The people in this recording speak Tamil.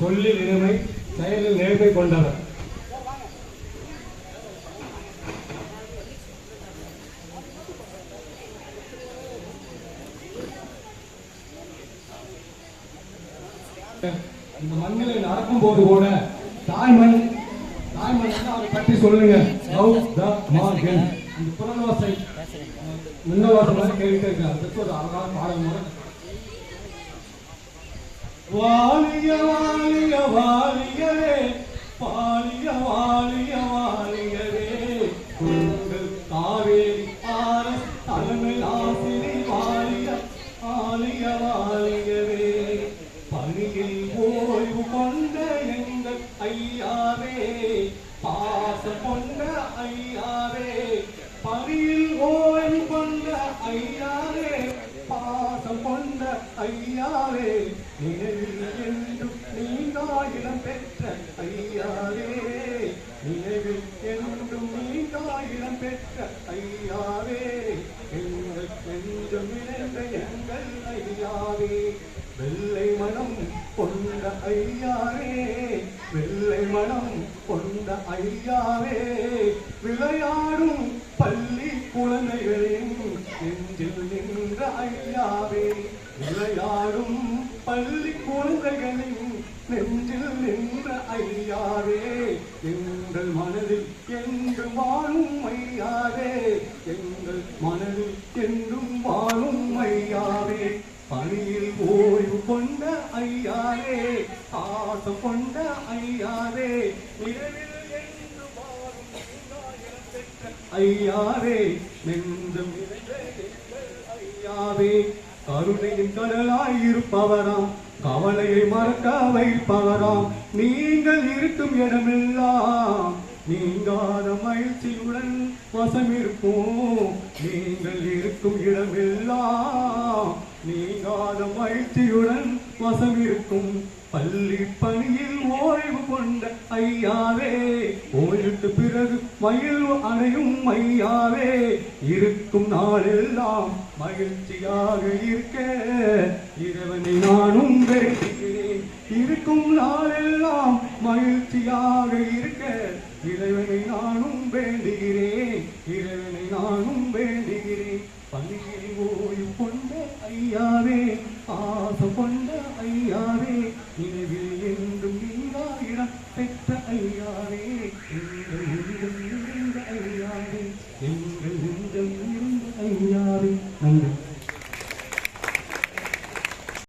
சொல்லில் இனிமை, செயலில் நேர்மை கொண்டவர். இந்த மண்ணிலை நடக்கும் போது கூட தாய்மண் அவரை பற்றி சொல்லுங்க. இந்த புறநோசை முன்னோசை கேட்டுட்டு இருக்காங்க. ஒரு அழகான பாடல் மூலம் வாலிய வாலிய வாலியவே பாலிய வாலிய வாலியவே உங்கள் காவேரி ஆரஸ் தலைமை ஆசிரி வாலிய ஆலிய வாலியவே பணியில் ஓய்வு கொண்ட எங்கள் ஐயாவே பாசம் கொண்ட ஐயாவே பணியில் ஓய்வு கொண்ட ஐயாவே பாசம் கொண்ட ஐயாவே நினைவில் என்றும் நீங்காயிடம் பெற்ற ஐயாவே நினைவில் என்றும் நீங்காயிடம் பெற்ற ஐயாவே எங்கள் நெஞ்சம் நிறைந்த எங்கள் ஐயாவே வெள்ளை மனம் கொண்ட ஐயாவே வெள்ளை மனம் கொண்ட ஐயாவே விளையாடும் பள்ளி குழந்தைகளின் நெஞ்சில் நின்ற ஐயாவே விளையாடும் பள்ளி குழந்தைகளின் நெஞ்சில் நின்ற ஐயாவே எங்கள் மனதில் என்றும் வாழும் ஐயாவே எங்கள் மனதில் என்றும் வாழும் ஐயாவே பணியில் ஓய்வு கொண்ட ஐயாவே பாசம் கொண்ட ஐயாவே இரவில் என்று வாழும் ஐயாவே நெஞ்சம் ஐயாவே கருணையின் கடலாய் இருப்பவராம் கவலையை மறக்க வைப்பவராம் நீங்கள் இருக்கும் இடமெல்லாம் நீங்காத மகிழ்ச்சியுடன் வசமிருப்போம் நீங்கள் இருக்கும் இடமெல்லாம் நீங்காத மகிழ்ச்சியுடன் வசமிருக்கும் பள்ளி பணியில் ஓய்வு கொண்ட ஐயாவே ஓய்வுக்கு பிறகு மகிழ் அடையும் ஐயாவே இருக்கும் நாளெல்லாம் மகிழ்ச்சியாக இருக்க இறைவனை நானும் வேண்டுகிறேன் இருக்கும் நாளெல்லாம் மகிழ்ச்சியாக இருக்க இறைவனை நானும் வேண்டுகிறேன் இறைவனை நானும் வேண்டுகிறேன் பணியில் ஓய்வு கொண்ட ஐயாவே பாசம் கொண்ட ஐயாவே நினைவில்